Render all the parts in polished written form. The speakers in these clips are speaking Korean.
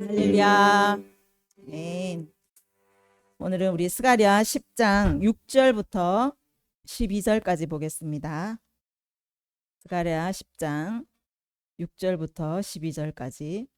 할렐루야. 아멘. 오늘은 우리 스가랴 10장 6절부터 12절까지 보겠습니다. 스가랴 10장 6절부터 12절까지.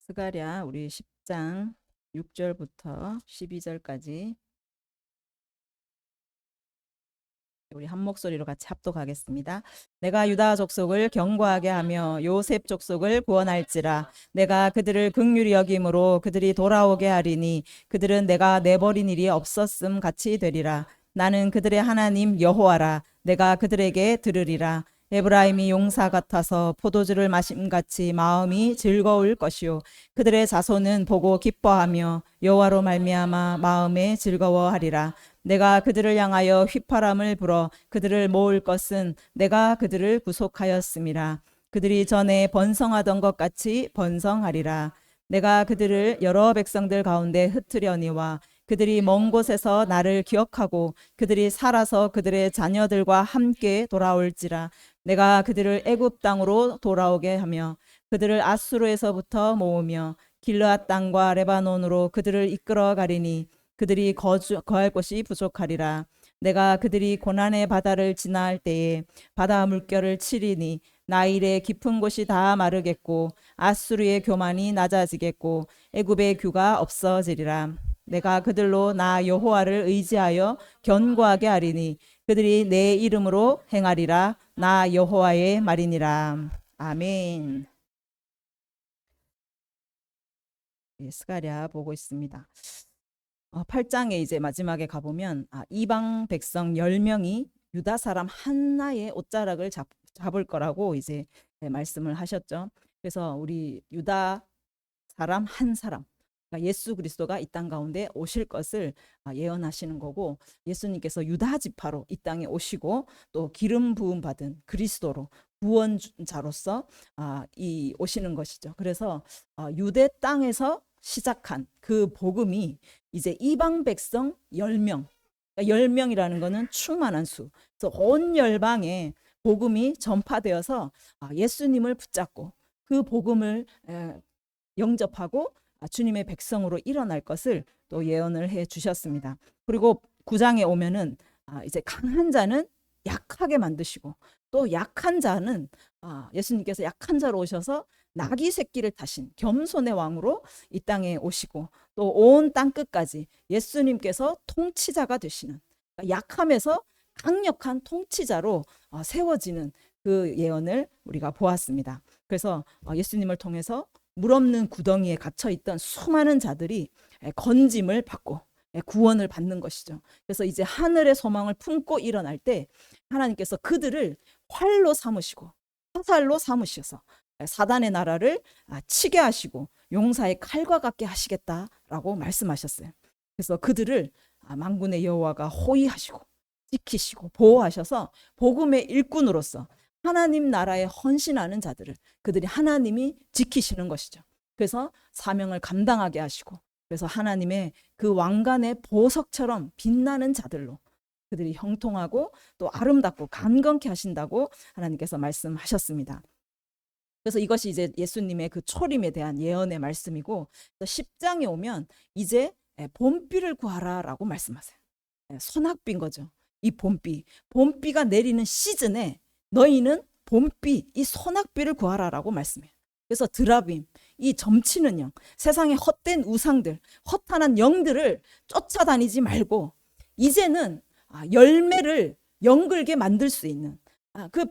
스가랴 우리 10장 6절부터 12절까지 우리 한 목소리로 같이 합독하겠습니다. 내가 유다 족속을 견고하게 하며 요셉 족속을 구원할지라. 내가 그들을 긍휼히 여김으로 그들이 돌아오게 하리니 그들은 내가 내버린 일이 없었음 같이 되리라. 나는 그들의 하나님 여호와라. 내가 그들에게 들으리라. 에브라임이 용사 같아서 포도주를 마심같이 마음이 즐거울 것이요 그들의 자손은 보고 기뻐하며 여호와로 말미암아 마음에 즐거워하리라. 내가 그들을 향하여 휘파람을 불어 그들을 모을 것은 내가 그들을 구속하였음이라. 그들이 전에 번성하던 것 같이 번성하리라. 내가 그들을 여러 백성들 가운데 흩으려니와 그들이 먼 곳에서 나를 기억하고 그들이 살아서 그들의 자녀들과 함께 돌아올지라. 내가 그들을 애굽 땅으로 돌아오게 하며 그들을 아수르에서부터 모으며 길르앗 땅과 레바논으로 그들을 이끌어 가리니 그들이 거할 곳이 부족하리라. 내가 그들이 고난의 바다를 지나할 때에 바다 물결을 치리니 나일의 깊은 곳이 다 마르겠고 아수르의 교만이 낮아지겠고 애굽의 규가 없어지리라. 내가 그들로 나 여호와를 의지하여 견고하게 하리니 그들이 내 이름으로 행하리라. 나 여호와의 말이니라. 아멘. 스가랴 보고 있습니다. 8장에 이제 마지막에 가보면 이방 백성 10명이 유다 사람 한나의 옷자락을 잡을 거라고 이제 말씀을 하셨죠. 그래서 우리 유다 사람 한 사람, 그러니까 예수 그리스도가 이 땅 가운데 오실 것을 예언하시는 거고, 예수님께서 유다 지파로 이 땅에 오시고 또 기름 부음 받은 그리스도로 구원자로서 이 오시는 것이죠. 그래서 유대 땅에서 시작한 그 복음이 이제 이방 백성 10명, 그러니까 10명이라는 거는 충만한 수. 그래서 온 열방에 복음이 전파되어서 예수님을 붙잡고 그 복음을 영접하고 주님의 백성으로 일어날 것을 또 예언을 해 주셨습니다. 그리고 9장에 오면은 이제 강한 자는 약하게 만드시고 또 약한 자는 예수님께서 약한 자로 오셔서 나귀 새끼를 타신 겸손의 왕으로 이 땅에 오시고 또 온 땅 끝까지 예수님께서 통치자가 되시는, 그러니까 약함에서 강력한 통치자로 세워지는 그 예언을 우리가 보았습니다. 그래서 예수님을 통해서 물 없는 구덩이에 갇혀 있던 수많은 자들이 건짐을 받고 구원을 받는 것이죠. 그래서 이제 하늘의 소망을 품고 일어날 때 하나님께서 그들을 활로 삼으시고 화살로 삼으셔서 사단의 나라를 치게 하시고 용사의 칼과 같게 하시겠다라고 말씀하셨어요. 그래서 그들을 만군의 여호와가 호위하시고 지키시고 보호하셔서 복음의 일꾼으로서 하나님 나라에 헌신하는 자들을 그들이 하나님이 지키시는 것이죠. 그래서 사명을 감당하게 하시고, 그래서 하나님의 그 왕관의 보석처럼 빛나는 자들로 그들이 형통하고 또 아름답고 강건케 하신다고 하나님께서 말씀하셨습니다. 그래서 이것이 이제 예수님의 그 초림에 대한 예언의 말씀이고, 10장에 오면 이제 봄비를 구하라라고 말씀하세요. 소낙비인 거죠. 이 봄비가 내리는 시즌에 너희는 봄비, 이 소낙비를 구하라라고 말씀해요. 그래서 드라빔, 이 점치는 영, 세상의 헛된 우상들, 허탄한 영들을 쫓아다니지 말고 이제는 열매를 연글게 만들 수 있는 그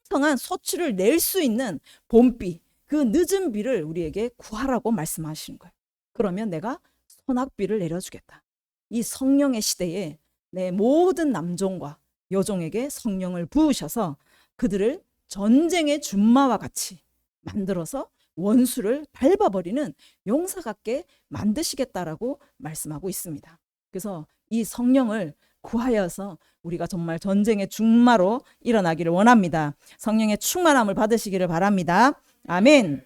풍성한 소출을 낼 수 있는 봄비, 그 늦은 비를 우리에게 구하라고 말씀하시는 거예요. 그러면 내가 소낙비를 내려주겠다. 이 성령의 시대에 내 모든 남종과 여종에게 성령을 부으셔서 그들을 전쟁의 준마와 같이 만들어서 원수를 밟아버리는 용사 같게 만드시겠다라고 말씀하고 있습니다. 그래서 이 성령을 구하여서 우리가 정말 전쟁의 중마로 일어나기를 원합니다. 성령의 충만함을 받으시기를 바랍니다. 아멘.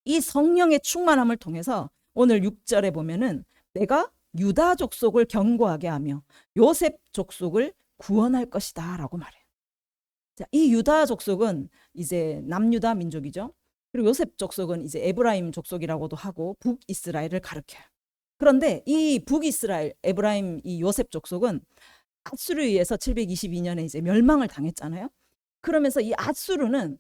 이 성령의 충만함을 통해서 오늘 6절에 보면은 내가 유다 족속을 견고하게 하며 요셉 족속을 구원할 것이다 라고 말해요. 자, 이 유다 족속은 이제 남유다 민족이죠. 그리고 요셉 족속은 이제 에브라임 족속이라고도 하고 북이스라엘을 가리켜요. 그런데 이 북이스라엘, 에브라임, 이 요셉 족속은 아수르에 의해서 722년에 이제 멸망을 당했잖아요. 그러면서 이 아수르는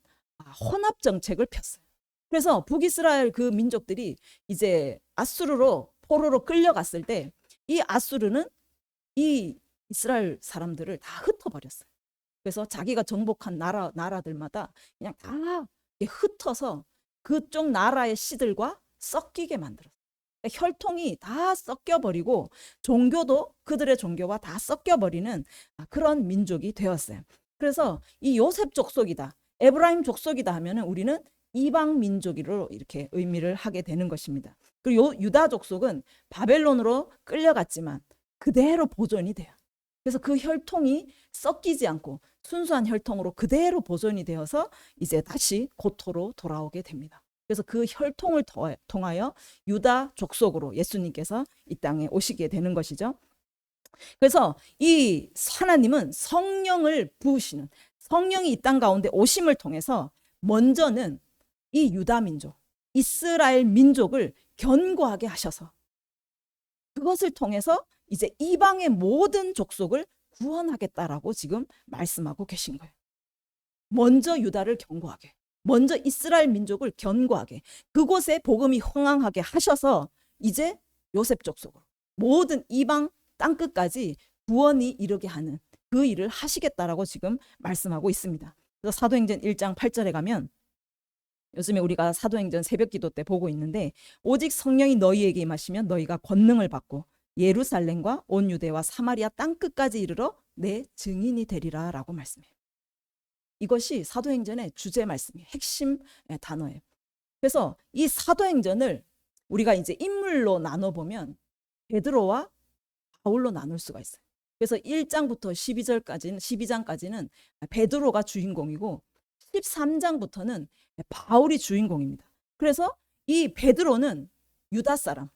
혼합 정책을 폈어요. 그래서 북이스라엘 그 민족들이 이제 아수르로 포로로 끌려갔을 때 이 아수르는 이 이스라엘 사람들을 다 흩어버렸어요. 그래서 자기가 정복한 나라들마다 그냥 다 흩어서 그쪽 나라의 씨들과 섞이게 만들었어요. 혈통이 다 섞여버리고 종교도 그들의 종교와 다 섞여버리는 그런 민족이 되었어요. 그래서 이 요셉 족속이다, 에브라임 족속이다 하면은 우리는 이방 민족으로 이렇게 의미를 하게 되는 것입니다. 그리고 유다 족속은 바벨론으로 끌려갔지만 그대로 보존이 돼요. 그래서 그 혈통이 섞이지 않고 순수한 혈통으로 그대로 보존이 되어서 이제 다시 고토로 돌아오게 됩니다. 그래서 그 혈통을 통하여 유다 족속으로 예수님께서 이 땅에 오시게 되는 것이죠. 그래서 이 하나님은 성령을 부으시는, 성령이 이 땅 가운데 오심을 통해서 먼저는 이 유다 민족, 이스라엘 민족을 견고하게 하셔서 그것을 통해서 이제 이방의 모든 족속을 구원하겠다라고 지금 말씀하고 계신 거예요. 먼저 유다를 견고하게, 먼저 이스라엘 민족을 견고하게, 그곳에 복음이 흥황하게 하셔서 이제 요셉 족속으로 모든 이방 땅끝까지 구원이 이르게 하는 그 일을 하시겠다라고 지금 말씀하고 있습니다. 그래서 사도행전 1장 8절에 가면, 요즘에 우리가 사도행전 새벽기도 때 보고 있는데, 오직 성령이 너희에게 임하시면 너희가 권능을 받고 예루살렘과 온 유대와 사마리아 땅끝까지 이르러 내 증인이 되리라 라고 말씀해요. 이것이 사도행전의 주제 말씀이에요. 핵심 단어예요. 그래서 이 사도행전을 우리가 이제 인물로 나눠보면 베드로와 바울로 나눌 수가 있어요. 그래서 1장부터 12장까지는 베드로가 주인공이고 13장부터는 바울이 주인공입니다. 그래서 이 베드로는 유다 사람,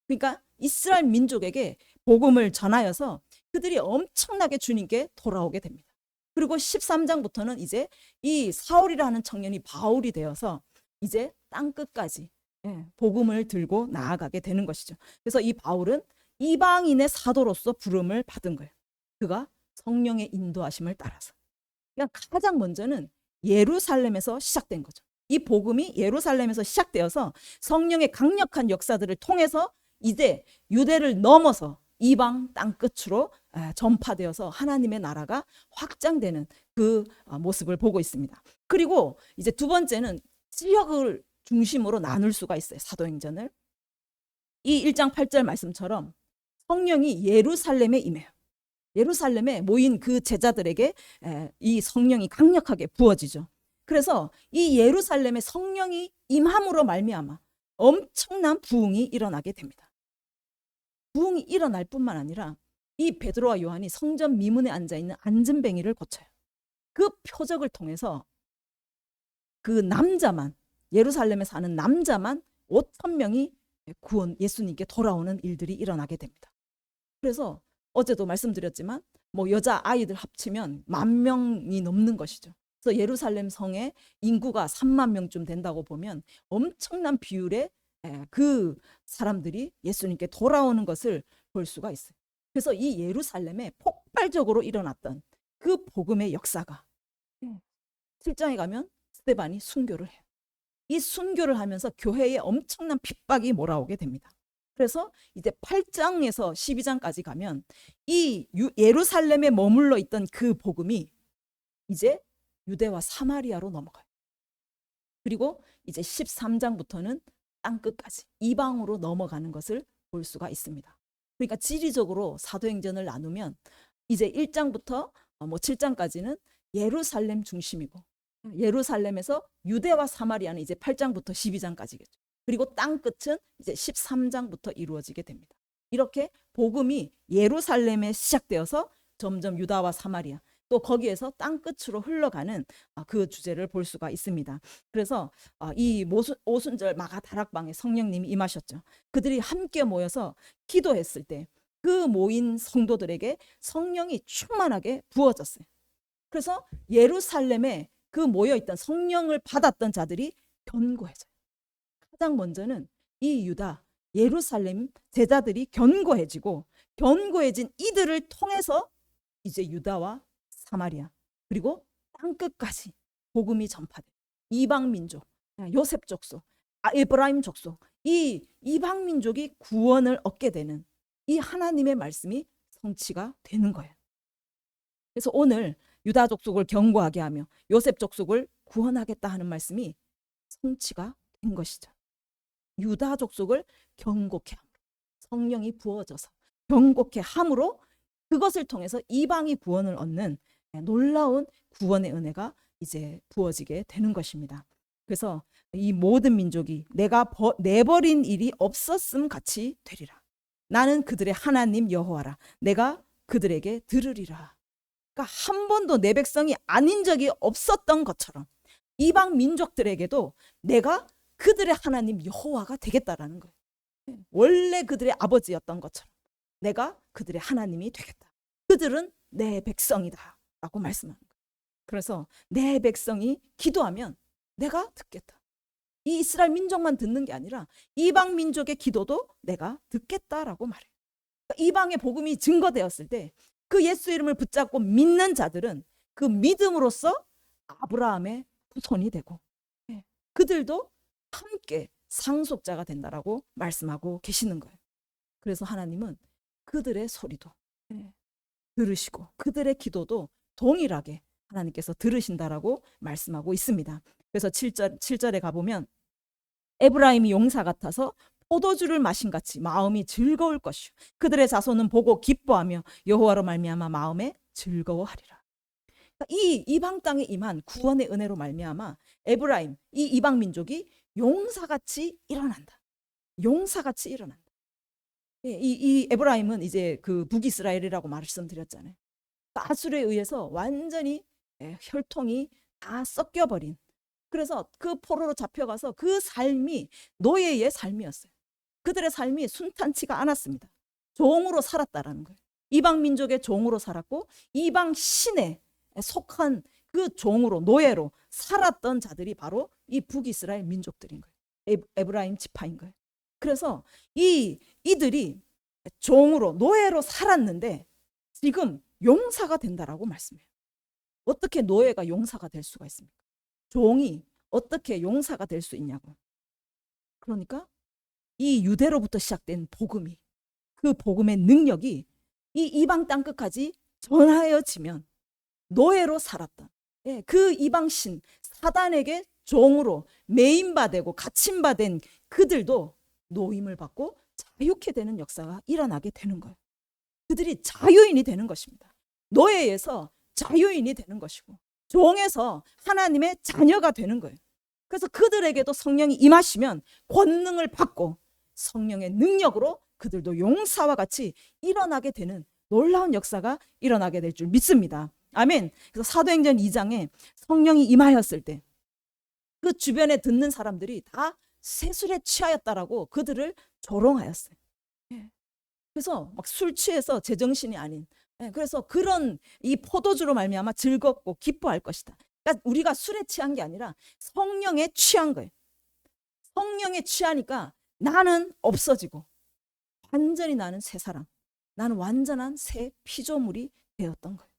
그러니까 이스라엘 민족에게 복음을 전하여서 그들이 엄청나게 주님께 돌아오게 됩니다. 그리고 13장부터는 이제 이 사울이라는 청년이 바울이 되어서 이제 땅끝까지 복음을 들고 나아가게 되는 것이죠. 그래서 이 바울은 이방인의 사도로서 부름을 받은 거예요. 그가 성령의 인도하심을 따라서. 그러니까 가장 먼저는 예루살렘에서 시작된 거죠. 이 복음이 예루살렘에서 시작되어서 성령의 강력한 역사들을 통해서 이제 유대를 넘어서 이방 땅끝으로 전파되어서 하나님의 나라가 확장되는 그 모습을 보고 있습니다. 그리고 이제 두 번째는 지역을 중심으로 나눌 수가 있어요. 사도행전을. 이 1장 8절 말씀처럼 성령이 예루살렘에 임해요. 예루살렘에 모인 그 제자들에게 이 성령이 강력하게 부어지죠. 그래서 이 예루살렘에 성령이 임함으로 말미암아 엄청난 부흥이 일어나게 됩니다. 부흥이 일어날 뿐만 아니라 이 베드로와 요한이 성전 미문에 앉아있는 안전뱅이를 고쳐요. 그 표적을 통해서 그 남자만, 예루살렘에 사는 남자만 5,000명이 구원, 예수님께 돌아오는 일들이 일어나게 됩니다. 그래서 어제도 말씀드렸지만 뭐 여자 아이들 합치면 10,000명이 넘는 것이죠. 그래서 예루살렘 성의 인구가 30,000명쯤 된다고 보면 엄청난 비율의 그 사람들이 예수님께 돌아오는 것을 볼 수가 있어요. 그래서 이 예루살렘에 폭발적으로 일어났던 그 복음의 역사가 7장에 가면 스데반이 순교를 해요. 이 순교를 하면서 교회에 엄청난 핍박이 몰아오게 됩니다. 그래서 이제 8장에서 12장까지 가면 이 예루살렘에 머물러 있던 그 복음이 이제 유대와 사마리아로 넘어가요. 그리고 이제 13장부터는 땅끝까지 이방으로 넘어가는 것을 볼 수가 있습니다. 그러니까 지리적으로 사도행전을 나누면 이제 1장부터 7장까지는 예루살렘 중심이고, 예루살렘에서 유대와 사마리아는 이제 8장부터 12장까지겠죠. 그리고 땅끝은 이제 13장부터 이루어지게 됩니다. 이렇게 복음이 예루살렘에 시작되어서 점점 유다와 사마리아 또 거기에서 땅끝으로 흘러가는 그 주제를 볼 수가 있습니다. 그래서 이 오순절 마가 다락방에 성령님이 임하셨죠. 그들이 함께 모여서 기도했을 때 그 모인 성도들에게 성령이 충만하게 부어졌어요. 그래서 예루살렘에 그 모여있던 성령을 받았던 자들이 견고해져요. 가장 먼저는 이 유다 예루살렘 제자들이 견고해지고 견고해진 이들을 통해서 이제 유다와 사마리아 그리고 땅끝까지 복음이 전파돼 이방 민족, 요셉 족속, 에브라임 족속 이 이방 민족이 구원을 얻게 되는 이 하나님의 말씀이 성취가 되는 거예요. 그래서 오늘 유다 족속을 견고하게 하며 요셉 족속을 구원하겠다 하는 말씀이 성취가 된 것이죠. 유다 족속을 견고케 함으로 성령이 부어져서 견고케 함으로 그것을 통해서 이방이 구원을 얻는 놀라운 구원의 은혜가 이제 부어지게 되는 것입니다. 그래서 이 모든 민족이 내가 내버린 일이 없었음 같이 되리라. 나는 그들의 하나님 여호와라. 내가 그들에게 들으리라. 그러니까 한 번도 내 백성이 아닌 적이 없었던 것처럼 이방 민족들에게도 내가 그들의 하나님 여호와가 되겠다라는 거예요. 원래 그들의 아버지였던 것처럼 내가 그들의 하나님이 되겠다. 그들은 내 백성이다 라고 말씀하는 거예요. 그래서 내 백성이 기도하면 내가 듣겠다. 이 이스라엘 민족만 듣는 게 아니라 이방 민족의 기도도 내가 듣겠다라고 말해요. 그러니까 이방의 복음이 증거되었을 때 그 예수 이름을 붙잡고 믿는 자들은 그 믿음으로써 아브라함의 후손이 되고 그들도 함께 상속자가 된다라고 말씀하고 계시는 거예요. 그래서 하나님은 그들의 소리도 들으시고 그들의 기도도 동일하게 하나님께서 들으신다라고 말씀하고 있습니다. 그래서 7절에 가보면 에브라임이 용사 같아서 포도주를 마신 같이 마음이 즐거울 것이요 그들의 자손은 보고 기뻐하며 여호와로 말미암아 마음에 즐거워하리라. 이 이방 땅에 임한 구원의 은혜로 말미암아 에브라임 이 이방 민족이 용사같이 일어난다. 용사같이 일어난다. 이 에브라임은 이제 그 북이스라엘이라고 말씀드렸잖아요. 아수르에 의해서 완전히 혈통이 다 섞여버린 그래서 그 포로로 잡혀가서 그 삶이 노예의 삶이었어요. 그들의 삶이 순탄치가 않았습니다. 종으로 살았다라는 거예요. 이방 민족의 종으로 살았고 이방 신에 속한 그 종으로 노예로 살았던 자들이 바로 이 북이스라엘 민족들인 거예요. 에브라임 지파인 거예요. 그래서 이들이 종으로 노예로 살았는데 지금 용사가 된다라고 말씀해요. 어떻게 노예가 용사가 될 수가 있습니까? 종이 어떻게 용사가 될 수 있냐고. 그러니까 이 유대로부터 시작된 복음이 그 복음의 능력이 이 이방 땅끝까지 전하여지면 노예로 살았던 그 이방신 사단에게 종으로 매인바되고 갇힌바된 그들도 노임을 받고 자유케 되는 역사가 일어나게 되는 거예요. 그들이 자유인이 되는 것입니다. 노예에서 자유인이 되는 것이고 종에서 하나님의 자녀가 되는 거예요. 그래서 그들에게도 성령이 임하시면 권능을 받고 성령의 능력으로 그들도 용사와 같이 일어나게 되는 놀라운 역사가 일어나게 될 줄 믿습니다. 아멘. 그래서 사도행전 2장에 성령이 임하였을 때 그 주변에 듣는 사람들이 다 세술에 취하였다라고 그들을 조롱하였어요. 그래서 막 술 취해서 제정신이 아닌 그래서 그런 이 포도주로 말미암아 즐겁고 기뻐할 것이다. 그러니까 우리가 술에 취한 게 아니라 성령에 취한 거예요. 성령에 취하니까 나는 없어지고 완전히 나는 새 사람, 나는 완전한 새 피조물이 되었던 거예요.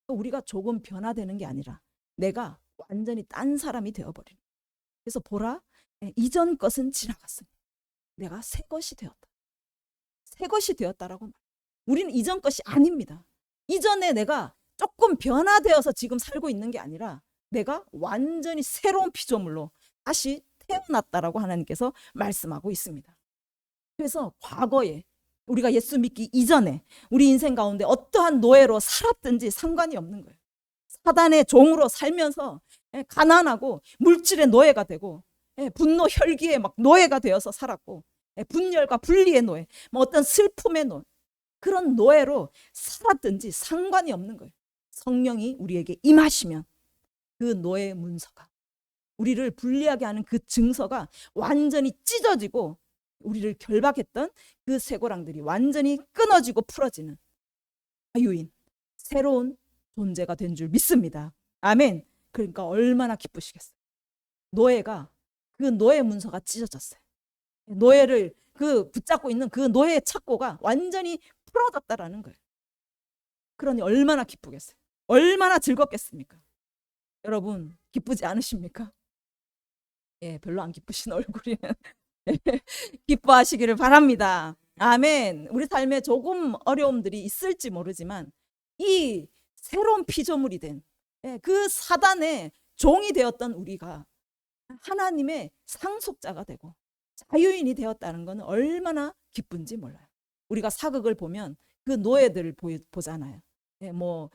우리가 조금 변화되는 게 아니라 내가 완전히 딴 사람이 되어버리는 거예요. 그래서 보라, 이전 것은 지나갔습니다. 내가 새 것이 되었다. 새 것이 되었다라고 말해요. 우리는 이전 것이 아닙니다. 이전에 내가 조금 변화되어서 지금 살고 있는 게 아니라 내가 완전히 새로운 피조물로 다시 태어났다라고 하나님께서 말씀하고 있습니다. 그래서 과거에 우리가 예수 믿기 이전에 우리 인생 가운데 어떠한 노예로 살았든지 상관이 없는 거예요. 사단의 종으로 살면서 가난하고 물질의 노예가 되고 분노 혈기에 막 노예가 되어서 살았고 분열과 분리의 노예, 뭐 어떤 슬픔의 노예, 그런 노예로 살았든지 상관이 없는 거예요. 성령이 우리에게 임하시면 그 노예의 문서가, 우리를 분리하게 하는 그 증서가 완전히 찢어지고 우리를 결박했던 그 쇠고랑들이 완전히 끊어지고 풀어지는 자유인, 새로운 존재가 된 줄 믿습니다. 아멘. 그러니까 얼마나 기쁘시겠어요. 노예가, 그 노예 문서가 찢어졌어요. 노예를 붙잡고 있는 그 노예의 착고가 완전히 풀어졌다라는 거예요. 그러니 얼마나 기쁘겠어요. 얼마나 즐겁겠습니까? 여러분 기쁘지 않으십니까? 예, 별로 안 기쁘신 얼굴이면 기뻐하시기를 바랍니다. 아멘. 우리 삶에 조금 어려움들이 있을지 모르지만 이 새로운 피조물이 된 그 사단의 종이 되었던 우리가 하나님의 상속자가 되고 자유인이 되었다는 것은 얼마나 기쁜지 몰라요. 우리가 사극을 보면 그 노예들을 보잖아요. 뭐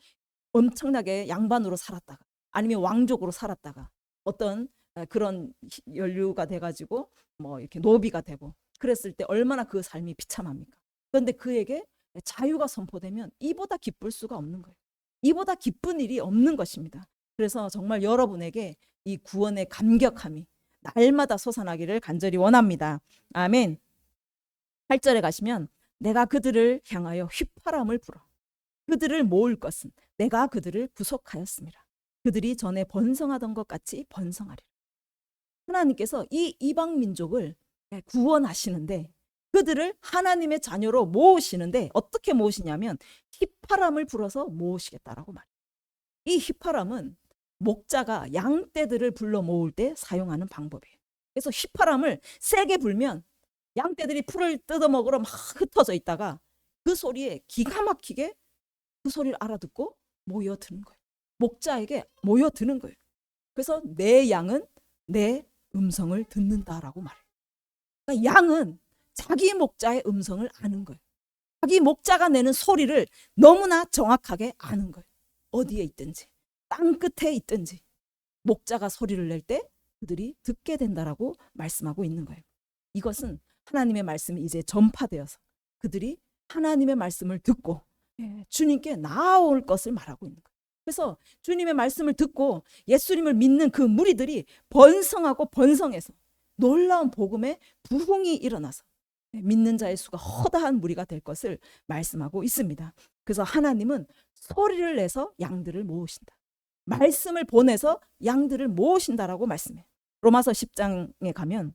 엄청나게 양반으로 살았다가 아니면 왕족으로 살았다가 어떤 그런 연류가 돼가지고 뭐 이렇게 노비가 되고 그랬을 때 얼마나 그 삶이 비참합니까? 그런데 그에게 자유가 선포되면 이보다 기쁠 수가 없는 거예요. 이보다 기쁜 일이 없는 것입니다. 그래서 정말 여러분에게 이 구원의 감격함이 날마다 솟아나기를 간절히 원합니다. 아멘. 8절에 가시면 내가 그들을 향하여 휘파람을 불어 그들을 모을 것은 내가 그들을 구속하였습니다. 그들이 전에 번성하던 것 같이 번성하리라. 하나님께서 이 이방 민족을 구원하시는데 그들을 하나님의 자녀로 모으시는데 어떻게 모으시냐면 휘파람을 불어서 모으시겠다라고 말해요. 이 휘파람은 목자가 양떼들을 불러 모을 때 사용하는 방법이에요. 그래서 휘파람을 세게 불면 양떼들이 풀을 뜯어먹으러 막 흩어져 있다가 그 소리에 기가 막히게 그 소리를 알아듣고 모여드는 거예요. 목자에게 모여드는 거예요. 그래서 내 양은 내 음성을 듣는다라고 말해요. 그러니까 양은 자기 목자의 음성을 아는 거예요. 자기 목자가 내는 소리를 너무나 정확하게 아는 거예요. 어디에 있든지 땅 끝에 있든지 목자가 소리를 낼 때 그들이 듣게 된다라고 말씀하고 있는 거예요. 이것은 하나님의 말씀이 이제 전파되어서 그들이 하나님의 말씀을 듣고 주님께 나아올 것을 말하고 있는 거예요. 그래서 주님의 말씀을 듣고 예수님을 믿는 그 무리들이 번성하고 번성해서 놀라운 복음의 부흥이 일어나서 믿는 자의 수가 허다한 무리가 될 것을 말씀하고 있습니다. 그래서 하나님은 소리를 내서 양들을 모으신다. 말씀을 보내서 양들을 모으신다라고 말씀해요. 로마서 10장에 가면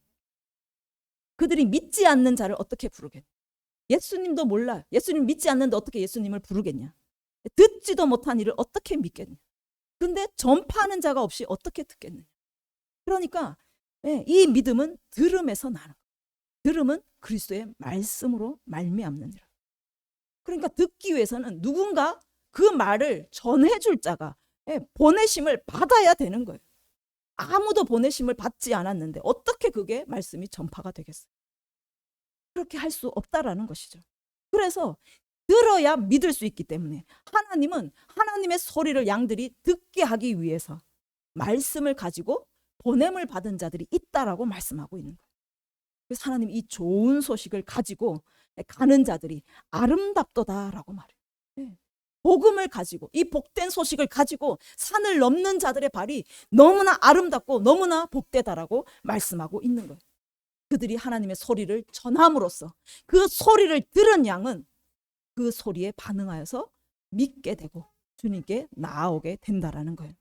그들이 믿지 않는 자를 어떻게 부르겠냐. 예수님도 몰라요. 예수님 믿지 않는데 어떻게 예수님을 부르겠냐. 듣지도 못한 이를 어떻게 믿겠냐. 근데 전파하는 자가 없이 어떻게 듣겠느냐. 그러니까 이 믿음은 들음에서 나는 거예요. 들음은 그리스도의 말씀으로 말미암느니라. 그러니까 듣기 위해서는 누군가 그 말을 전해줄 자가 보내심을 받아야 되는 거예요. 아무도 보내심을 받지 않았는데 어떻게 그게 말씀이 전파가 되겠어요? 그렇게 할 수 없다라는 것이죠. 그래서 들어야 믿을 수 있기 때문에 하나님은 하나님의 소리를 양들이 듣게 하기 위해서 말씀을 가지고 보냄을 받은 자들이 있다라고 말씀하고 있는 거예요. 그래서 하나님 이 좋은 소식을 가지고 가는 자들이 아름답도다라고 말해요. 복음을 가지고 이 복된 소식을 가지고 산을 넘는 자들의 발이 너무나 아름답고 너무나 복되다라고 말씀하고 있는 거예요. 그들이 하나님의 소리를 전함으로써 그 소리를 들은 양은 그 소리에 반응하여서 믿게 되고 주님께 나아오게 된다라는 거예요.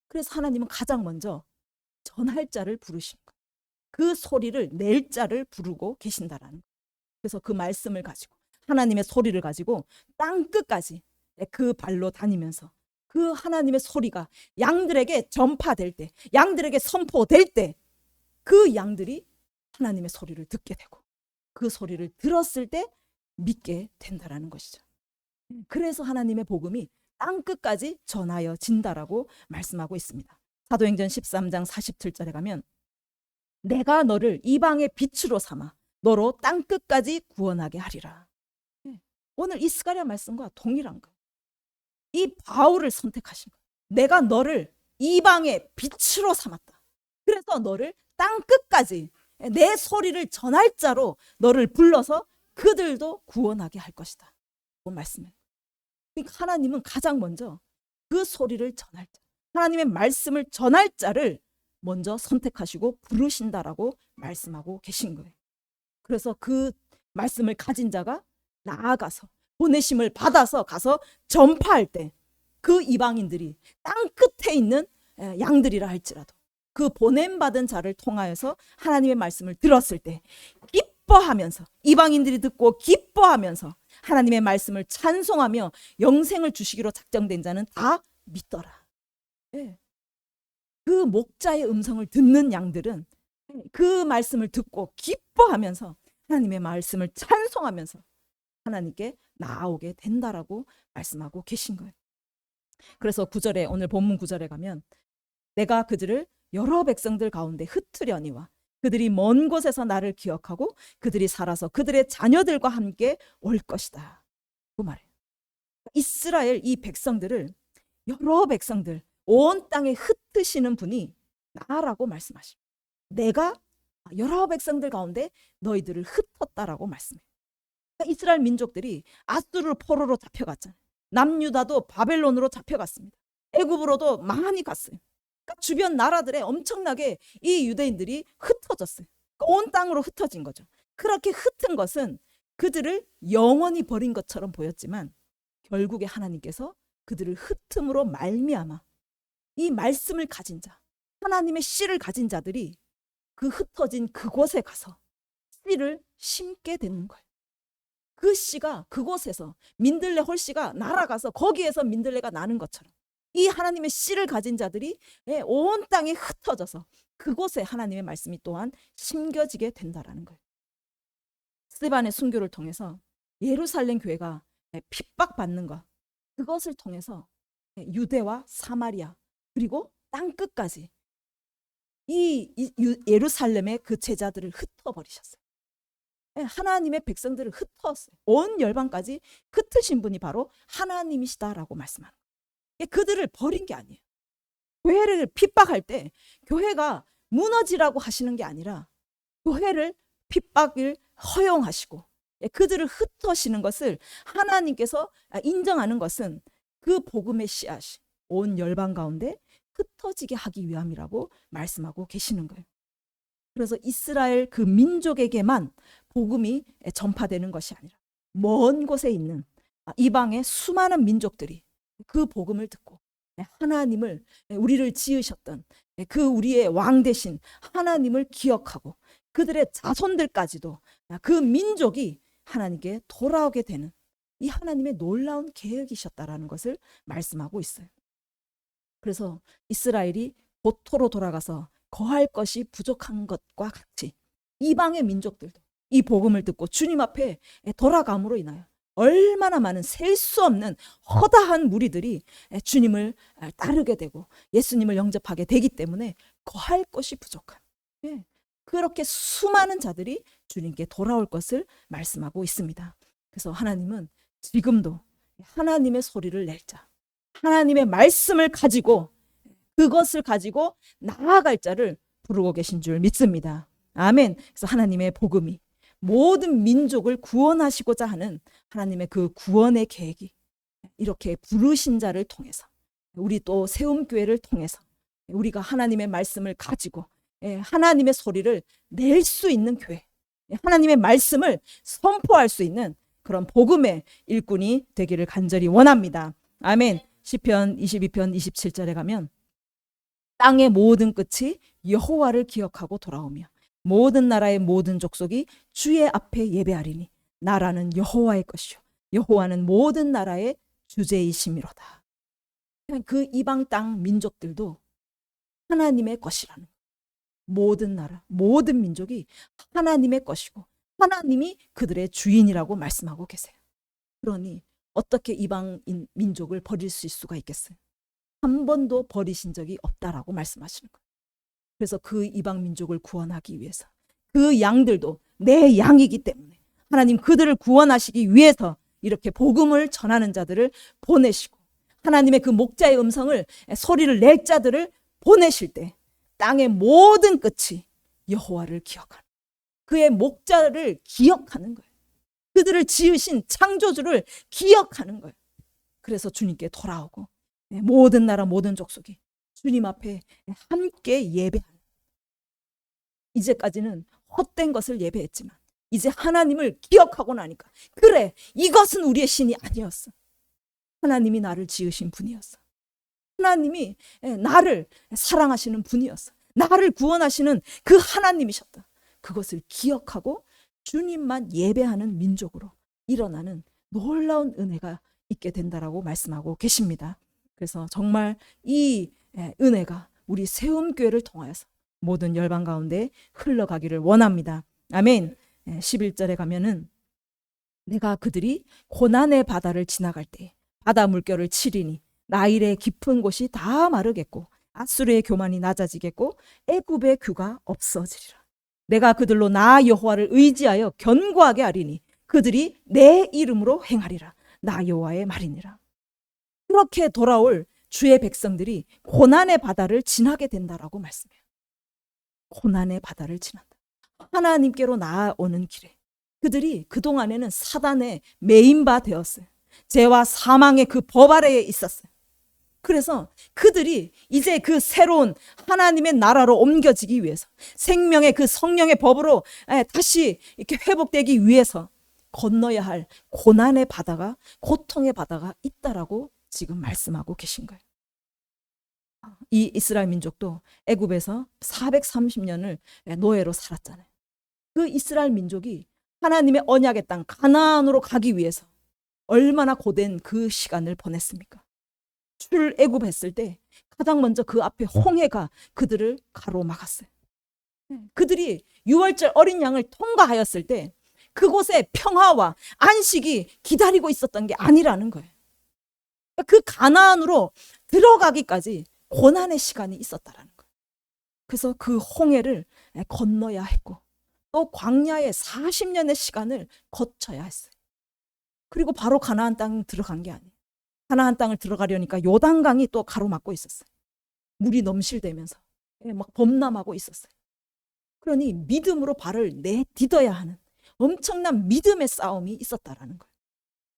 그래서 하나님은 가장 먼저 전할 자를 부르신 거예요. 그 소리를 낼 자를 부르고 계신다라는 거예요. 그래서 그 말씀을 가지고 하나님의 소리를 가지고 땅 끝까지 그 발로 다니면서 그 하나님의 소리가 양들에게 전파될 때, 양들에게 선포될 때 그 양들이 하나님의 소리를 듣게 되고 그 소리를 들었을 때 믿게 된다라는 것이죠. 그래서 하나님의 복음이 땅 끝까지 전하여 진다라고 말씀하고 있습니다. 사도행전 13장 47절에 가면 내가 너를 이방의 빛으로 삼아 너로 땅 끝까지 구원하게 하리라. 오늘 이 스가랴 말씀과 동일한 거예요. 이 바울을 선택하신 거예요. 내가 너를 이방의 빛으로 삼았다. 그래서 너를 땅 끝까지 내 소리를 전할 자로 너를 불러서 그들도 구원하게 할 것이다. 그 말씀을. 그러니까 하나님은 가장 먼저 그 소리를 전할 자, 하나님의 말씀을 전할 자를 먼저 선택하시고 부르신다라고 말씀하고 계신 거예요. 그래서 그 말씀을 가진 자가 나아가서 보내심을 받아서 가서 전파할 때 그 이방인들이 땅 끝에 있는 양들이라 할지라도 그 보냄받은 자를 통하여서 하나님의 말씀을 들었을 때 기뻐하면서, 이방인들이 듣고 기뻐하면서 하나님의 말씀을 찬송하며 영생을 주시기로 작정된 자는 다 믿더라. 예. 그 목자의 음성을 듣는 양들은 그 말씀을 듣고 기뻐하면서 하나님의 말씀을 찬송하면서 하나님께 나아오게 된다라고 말씀하고 계신 거예요. 그래서 9절에, 오늘 본문 9절에 가면 내가 그들을 여러 백성들 가운데 흩으려니와 그들이 먼 곳에서 나를 기억하고 그들이 살아서 그들의 자녀들과 함께 올 것이다. 그 말이에요. 이스라엘 이 백성들을, 여러 백성들, 온 땅에 흩으시는 분이 나라고 말씀하십니다. 내가 여러 백성들 가운데 너희들을 흩었다라고 말씀해요. 그러니까 이스라엘 민족들이 아수르 포로로 잡혀갔잖아요. 남유다도 바벨론으로 잡혀갔습니다. 애굽으로도 많이 갔어요. 그러니까 주변 나라들에 엄청나게 이 유대인들이 흩어졌어요. 그러니까 온 땅으로 흩어진 거죠. 그렇게 흩은 것은 그들을 영원히 버린 것처럼 보였지만 결국에 하나님께서 그들을 흩음으로 말미암아 이 말씀을 가진 자, 하나님의 씨를 가진 자들이 그 흩어진 그곳에 가서 씨를 심게 되는 거예요. 그 씨가 그곳에서, 민들레 홀씨가 날아가서 거기에서 민들레가 나는 것처럼 이 하나님의 씨를 가진 자들이 온 땅에 흩어져서 그곳에 하나님의 말씀이 또한 심겨지게 된다라는 거예요. 스데반의 순교를 통해서 예루살렘 교회가 핍박받는 것, 그것을 통해서 유대와 사마리아 그리고 땅끝까지 이 예루살렘의 그 제자들을 흩어버리셨어요. 하나님의 백성들을 흩었어요. 온 열방까지 흩으신 분이 바로 하나님이시다라고 말씀하는 거예요. 그들을 버린 게 아니에요. 교회를 핍박할 때 교회가 무너지라고 하시는 게 아니라 교회를 핍박을 허용하시고 그들을 흩으시는 것을 하나님께서 인정하는 것은 그 복음의 씨앗이 온 열방 가운데 흩어지게 하기 위함이라고 말씀하고 계시는 거예요. 그래서 이스라엘 그 민족에게만 복음이 전파되는 것이 아니라 먼 곳에 있는 이방의 수많은 민족들이 그 복음을 듣고 하나님을, 우리를 지으셨던 그 우리의 왕 대신 하나님을 기억하고 그들의 자손들까지도 그 민족이 하나님께 돌아오게 되는 이 하나님의 놀라운 계획이셨다라는 것을 말씀하고 있어요. 그래서 이스라엘이 고토로 돌아가서 거할 것이 부족한 것과 같이 이방의 민족들도 이 복음을 듣고 주님 앞에 돌아감으로 인하여 얼마나 많은 셀 수 없는 허다한 무리들이 주님을 따르게 되고 예수님을 영접하게 되기 때문에 거할 것이 부족한, 그렇게 수많은 자들이 주님께 돌아올 것을 말씀하고 있습니다. 그래서 하나님은 지금도 하나님의 소리를 낼 자, 하나님의 말씀을 가지고 그것을 가지고 나아갈 자를 부르고 계신 줄 믿습니다. 아멘. 그래서 하나님의 복음이 모든 민족을 구원하시고자 하는 하나님의 그 구원의 계획이 이렇게 부르신 자를 통해서, 우리 또 세움교회를 통해서 우리가 하나님의 말씀을 가지고 하나님의 소리를 낼 수 있는 교회, 하나님의 말씀을 선포할 수 있는 그런 복음의 일꾼이 되기를 간절히 원합니다. 아멘. 시편 22편 27절에 가면 땅의 모든 끝이 여호와를 기억하고 돌아오며 모든 나라의 모든 족속이 주의 앞에 예배하리니 나라는 여호와의 것이요 여호와는 모든 나라의 주제이심이로다. 그 이방 땅 민족들도 하나님의 것이라는, 모든 나라, 모든 민족이 하나님의 것이고 하나님이 그들의 주인이라고 말씀하고 계세요. 그러니 어떻게 이방인 민족을 버릴 수가 있겠어요? 한 번도 버리신 적이 없다라고 말씀하시는 거예요. 그래서 그 이방 민족을 구원하기 위해서 그 양들도 내 양이기 때문에 하나님 그들을 구원하시기 위해서 이렇게 복음을 전하는 자들을 보내시고 하나님의 그 목자의 음성을, 소리를 낼 자들을 보내실 때 땅의 모든 끝이 여호와를 기억하는, 그의 목자를 기억하는 거예요. 그들을 지으신 창조주를 기억하는 거예요. 그래서 주님께 돌아오고 모든 나라 모든 족속이 주님 앞에 함께 예배하는, 이제까지는 헛된 것을 예배했지만 이제 하나님을 기억하고 나니까 그래, 이것은 우리의 신이 아니었어. 하나님이 나를 지으신 분이었어. 하나님이 나를 사랑하시는 분이었어. 나를 구원하시는 그 하나님이셨다. 그것을 기억하고 주님만 예배하는 민족으로 일어나는 놀라운 은혜가 있게 된다라고 말씀하고 계십니다. 그래서 정말 이 은혜가 우리 세움교회를 통하여서 모든 열방 가운데 흘러가기를 원합니다. 아멘. 11절에 가면은 내가 그들이 고난의 바다를 지나갈 때 바다 물결을 치리니 나일의 깊은 곳이 다 마르겠고 아수르의 교만이 낮아지겠고 애굽의 규가 없어지리라. 내가 그들로 나 여호와를 의지하여 견고하게 하리니 그들이 내 이름으로 행하리라. 나 여호와의 말이니라. 그렇게 돌아올 주의 백성들이 고난의 바다를 지나게 된다라고 말씀해요. 고난의 바다를 지난다. 하나님께로 나아오는 길에 그들이 그동안에는 사단의 메인바 되었어요. 죄와 사망의 그 법 아래에 있었어요. 그래서 그들이 이제 그 새로운 하나님의 나라로 옮겨지기 위해서 생명의 그 성령의 법으로 다시 이렇게 회복되기 위해서 건너야 할 고난의 바다가, 고통의 바다가 있다라고 지금 말씀하고 계신 거예요. 이 이스라엘 민족도 애굽에서 430년을 노예로 살았잖아요. 그 이스라엘 민족이 하나님의 언약의 땅 가나안으로 가기 위해서 얼마나 고된 그 시간을 보냈습니까? 출애굽했을 때 가장 먼저 그 앞에 홍해가 그들을 가로막았어요. 그들이 유월절 어린 양을 통과하였을 때 그곳에 평화와 안식이 기다리고 있었던 게 아니라는 거예요. 그 가나안으로 들어가기까지 고난의 시간이 있었다라는 거예요. 그래서 그 홍해를 건너야 했고 또 광야의 40년의 시간을 거쳐야 했어요. 그리고 바로 가나안 땅 들어간 게 아니에요. 가나안 땅을 들어가려니까 요단강이 또 가로막고 있었어요. 물이 넘실대면서 막 범람하고 있었어요. 그러니 믿음으로 발을 내딛어야 하는 엄청난 믿음의 싸움이 있었다라는 거예요.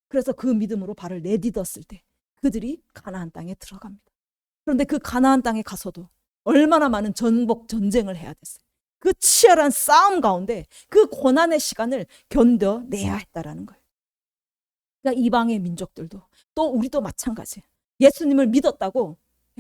그래서 그 믿음으로 발을 내딛었을 때 그들이 가나안 땅에 들어갑니다. 그런데 그 가나안 땅에 가서도 얼마나 많은 전복 전쟁을 해야 됐어요. 그 치열한 싸움 가운데 그 고난의 시간을 견뎌내야 했다라는 거예요. 그러니까 이방의 민족들도 또 우리도 마찬가지예요. 예수님을 믿었다고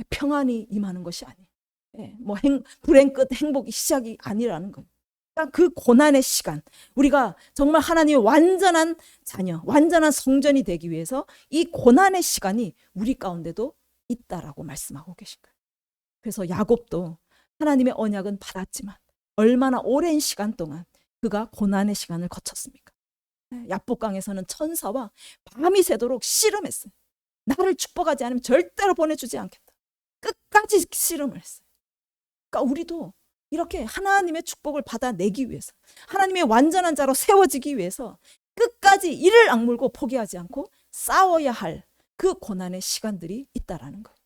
평안이 임하는 것이 아니에요. 뭐 불행 끝 행복이 시작이 아니라는 거예요. 그러니까 그 고난의 시간, 우리가 정말 하나님의 완전한 자녀, 완전한 성전이 되기 위해서 이 고난의 시간이 우리 가운데도 있다라고 말씀하고 계신 거예요. 그래서 야곱도 하나님의 언약은 받았지만 얼마나 오랜 시간 동안 그가 고난의 시간을 거쳤습니까? 야복강에서는 천사와 밤이 새도록 씨름했어요. 나를 축복하지 않으면 절대로 보내주지 않겠다. 끝까지 씨름을 했어요. 그러니까 우리도 이렇게 하나님의 축복을 받아내기 위해서, 하나님의 완전한 자로 세워지기 위해서 끝까지 이를 악물고 포기하지 않고 싸워야 할 그 고난의 시간들이 있다라는 거예요.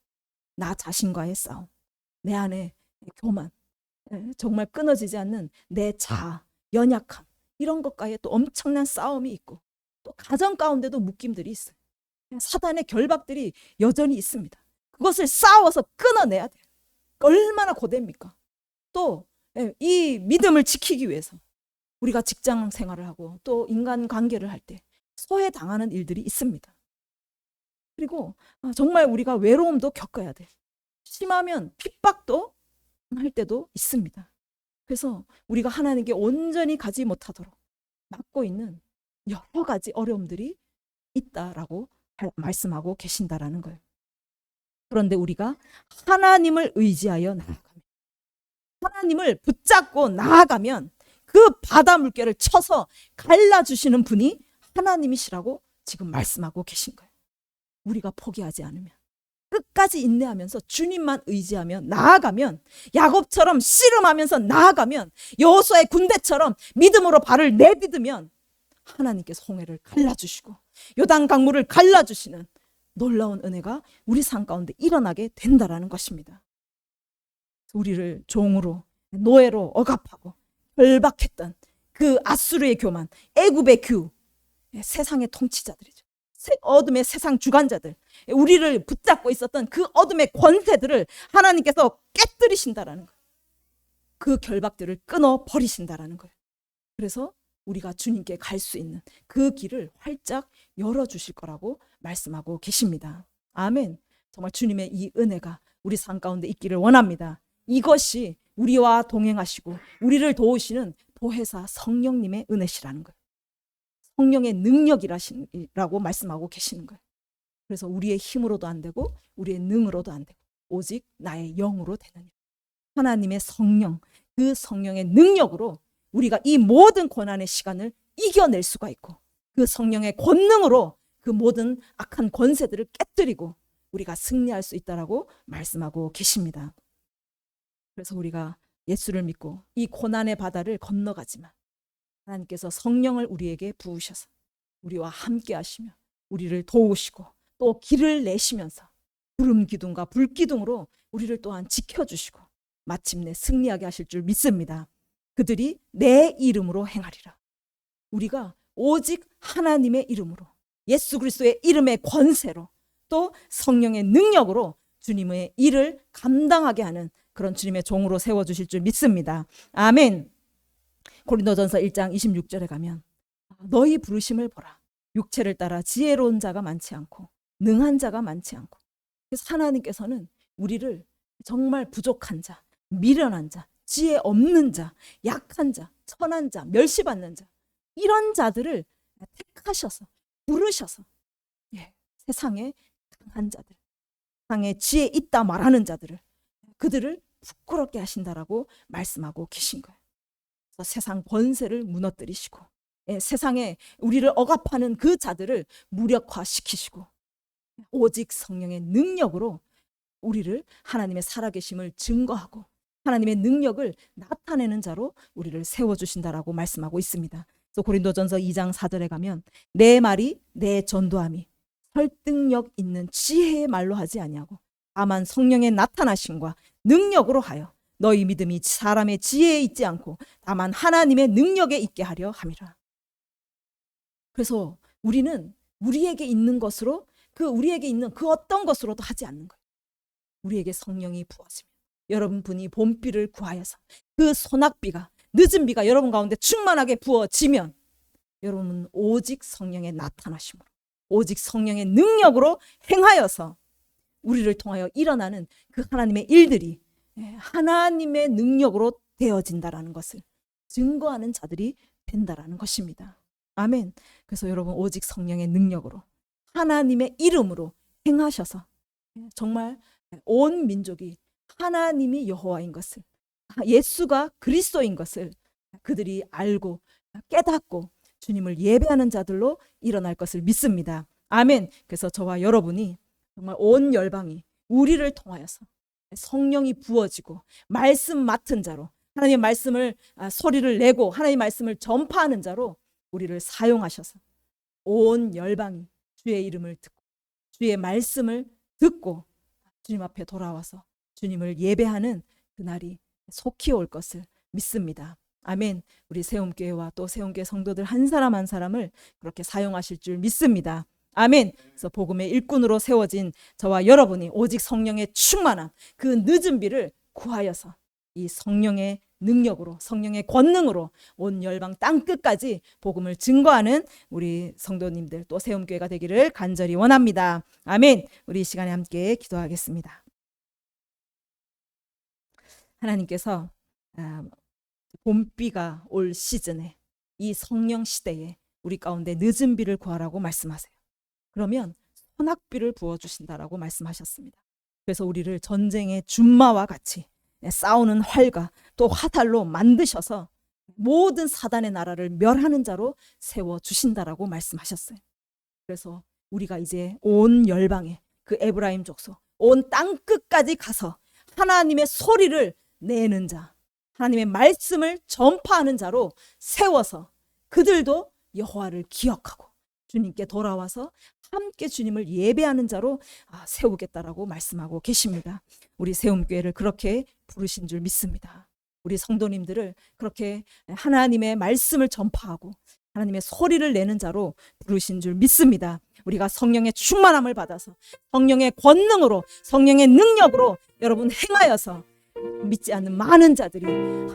나 자신과의 싸움, 내 안에 교만, 정말 끊어지지 않는 내 자아, 연약함, 이런 것과의 또 엄청난 싸움이 있고 또 가정 가운데도 묶임들이 있어요. 사단의 결박들이 여전히 있습니다. 그것을 싸워서 끊어내야 돼요. 얼마나 고됩니까? 또 이 믿음을 지키기 위해서 우리가 직장 생활을 하고 또 인간 관계를 할 때 소외당하는 일들이 있습니다. 그리고 정말 우리가 외로움도 겪어야 돼. 심하면 핍박도 할 때도 있습니다. 그래서 우리가 하나님께 온전히 가지 못하도록 막고 있는 여러 가지 어려움들이 있다라고 말씀하고 계신다라는 거예요. 그런데 우리가 하나님을 의지하여 나아가면, 하나님을 붙잡고 나아가면 그 바다 물결을 쳐서 갈라주시는 분이 하나님이시라고 지금 말씀하고 계신 거예요. 우리가 포기하지 않으면, 끝까지 인내하면서 주님만 의지하며 나아가면, 야곱처럼 씨름하면서 나아가면, 여호수아의 군대처럼 믿음으로 발을 내딛으면 하나님께서 홍해를 갈라주시고 요단 강물을 갈라주시는 놀라운 은혜가 우리 삶 가운데 일어나게 된다라는 것입니다. 우리를 종으로, 노예로 억압하고 결박했던 그 아수르의 교만, 애굽의 규, 세상의 통치자들이죠. 어둠의 세상 주관자들, 우리를 붙잡고 있었던 그 어둠의 권세들을 하나님께서 깨뜨리신다라는 거예요. 그 결박들을 끊어 버리신다라는 거예요. 그래서 우리가 주님께 갈 수 있는 그 길을 활짝 열어주실 거라고 말씀하고 계십니다. 아멘. 정말 주님의 이 은혜가 우리 삶 가운데 있기를 원합니다. 이것이 우리와 동행하시고 우리를 도우시는 보혜사 성령님의 은혜시라는 거예요. 성령의 능력이라고 말씀하고 계시는 거예요. 그래서 우리의 힘으로도 안 되고 우리의 능으로도 안 되고 오직 나의 영으로 되느니라. 하나님의 성령, 그 성령의 능력으로 우리가 이 모든 고난의 시간을 이겨낼 수가 있고, 그 성령의 권능으로 그 모든 악한 권세들을 깨뜨리고 우리가 승리할 수 있다라고 말씀하고 계십니다. 그래서 우리가 예수를 믿고 이 고난의 바다를 건너가지만 하나님께서 성령을 우리에게 부으셔서 우리와 함께 하시며 우리를 도우시고 또 길을 내시면서 구름 기둥과 불 기둥으로 우리를 또한 지켜주시고 마침내 승리하게 하실 줄 믿습니다. 그들이 내 이름으로 행하리라. 우리가 오직 하나님의 이름으로, 예수 그리스도의 이름의 권세로, 또 성령의 능력으로 주님의 일을 감당하게 하는 그런 주님의 종으로 세워주실 줄 믿습니다. 아멘. 고린도전서 1장 26절에 가면 너희 부르심을 보라. 육체를 따라 지혜로운 자가 많지 않고 능한 자가 많지 않고. 그래서 하나님께서는 우리를 정말 부족한 자, 미련한 자, 지혜 없는 자, 약한 자, 천한 자, 멸시받는 자, 이런 자들을 택하셔서 부르셔서 세상에 강한 자들, 세상에 지혜 있다 말하는 자들을, 그들을 부끄럽게 하신다라고 말씀하고 계신 거예요. 그래서 세상 권세를 무너뜨리시고 세상에 우리를 억압하는 그 자들을 무력화시키시고 오직 성령의 능력으로 우리를 하나님의 살아계심을 증거하고 하나님의 능력을 나타내는 자로 우리를 세워주신다라고 말씀하고 있습니다. 그래서 고린도전서 2장 4절에 가면 내 말이 내 전도함이 설득력 있는 지혜의 말로 하지 아니하고 다만 성령의 나타나심과 능력으로 하여 너희 믿음이 사람의 지혜에 있지 않고 다만 하나님의 능력에 있게 하려 함이라. 그래서 우리는 우리에게 있는 것으로, 우리에게 있는 그 어떤 것으로도 하지 않는 거예요. 우리에게 성령이 부어지면 여러분이 봄비를 구하여서 그 소낙비가, 늦은 비가 여러분 가운데 충만하게 부어지면 여러분은 오직 성령의 나타나심으로, 오직 성령의 능력으로 행하여서 우리를 통하여 일어나는 그 하나님의 일들이 하나님의 능력으로 되어진다라는 것을 증거하는 자들이 된다라는 것입니다. 아멘. 그래서 여러분 오직 성령의 능력으로 하나님의 이름으로 행하셔서 정말 온 민족이 하나님이 여호와인 것을, 예수가 그리스도인 것을 그들이 알고 깨닫고 주님을 예배하는 자들로 일어날 것을 믿습니다. 아멘. 그래서 저와 여러분이 정말 온 열방이 우리를 통하여서 성령이 부어지고 말씀 맡은 자로, 하나님의 말씀을 소리를 내고 하나님의 말씀을 전파하는 자로 우리를 사용하셔서 온 열방이 주의 이름을 듣고 주의 말씀을 듣고 주님 앞에 돌아와서 주님을 예배하는 그날이 속히 올 것을 믿습니다. 아멘. 우리 세움교회와 또 세움교회 성도들 한 사람 한 사람을 그렇게 사용하실 줄 믿습니다. 아멘. 그래서 복음의 일꾼으로 세워진 저와 여러분이 오직 성령의 충만함, 그 늦은 비를 구하여서 이 성령의 능력으로, 성령의 권능으로 온 열방 땅끝까지 복음을 증거하는 우리 성도님들 또 세움교회가 되기를 간절히 원합니다. 아멘. 우리 이 시간에 함께 기도하겠습니다. 하나님께서 봄비가 올 시즌에, 이 성령 시대에 우리 가운데 늦은 비를 구하라고 말씀하세요. 그러면 소낙비를 부어주신다라고 말씀하셨습니다. 그래서 우리를 전쟁의 준마와 같이 싸우는 활과 또 화살로 만드셔서 모든 사단의 나라를 멸하는 자로 세워주신다라고 말씀하셨어요. 그래서 우리가 이제 온 열방에, 그 에브라임 족속 온 땅끝까지 가서 하나님의 소리를 내는 자, 하나님의 말씀을 전파하는 자로 세워서 그들도 여호와를 기억하고 주님께 돌아와서 함께 주님을 예배하는 자로 세우겠다라고 말씀하고 계십니다. 우리 세움교회를 그렇게 부르신 줄 믿습니다. 우리 우리 성도님들을 그렇게 하나님의 말씀을 전파하고 하나님의 소리를 내는 자로 부르신 줄 믿습니다. 우리가 성령의 충만함을 받아서 성령의 권능으로 성령의 능력으로 여러분 행하여서 믿지 않는 많은 자들이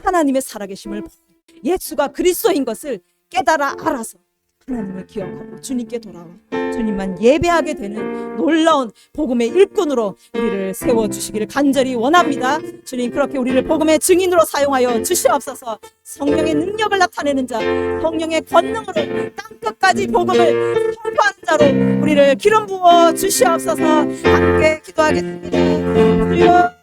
하나님의 살아계심을 보고 예수가 그리스도인 것을 깨달아 알아서 하나님을 기억하고 주님께 돌아와 주님만 예배하게 되는 놀라운 복음의 일꾼으로 우리를 세워주시기를 간절히 원합니다. 주님, 그렇게 우리를 복음의 증인으로 사용하여 주시옵소서. 성령의 능력을 나타내는 자, 성령의 권능으로 땅끝까지 복음을 선포하는 자로 우리를 기름 부어 주시옵소서. 함께 기도하겠습니다. 주여,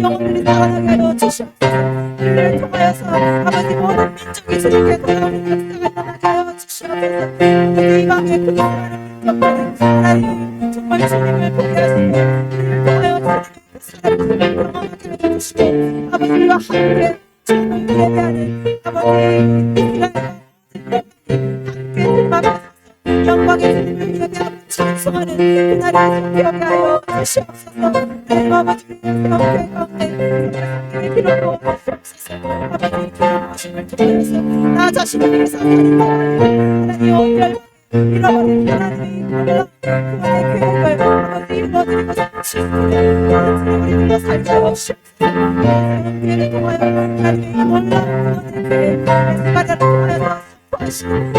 영혼들이 살아나게 하여 주시옵소서. 우리를 통하여서 아버지 모든 민족이 주님께 돌아오는 역사가 일어나게 하여 주시옵소서. 아버지 이방의 그 민족들은 하나님 정말 주님을 보게 하시고 우리를 통하여 주님의 살아계심을 경험하게 하여 주시고 아버지와 함께 주님을 예배하는 아버지 이스라엘과 함께 주님 앞에 영광의 주님을 예배하고 찬송하는 그날이 성취하게 하여 주시옵소서. 하나님 아버지 성교회 가운데 성령의 기름으로 주옵소서. 아버지 기름부심을 통하여서 나 자신을 위해서 살인하여 하나님 온결과 잃어버린 하나님이 놀라운 그분의 계획을 아버지 이루어드리고 싶으시는 우리들로 살게 하여 주시옵소서. 성교회를 통하여 하나님의 이 놀라운 그분의 계획 예수가를 통하여서 하시는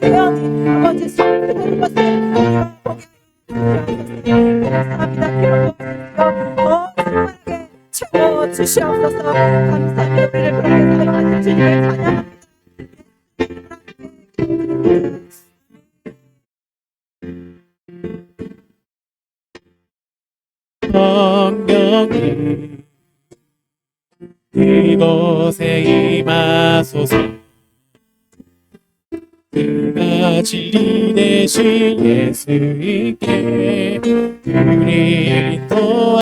대원이 아버지 성도되는 것을 우리가 보게 감사합니다. 기록하시며 더 충만하게 채워주시옵소서. 감사합니다. 우리를 그렇게 사용하신 주님을 찬양합니다. 성령님 이곳에 임하소서. 그가 진리 되신 예수님께 우리 또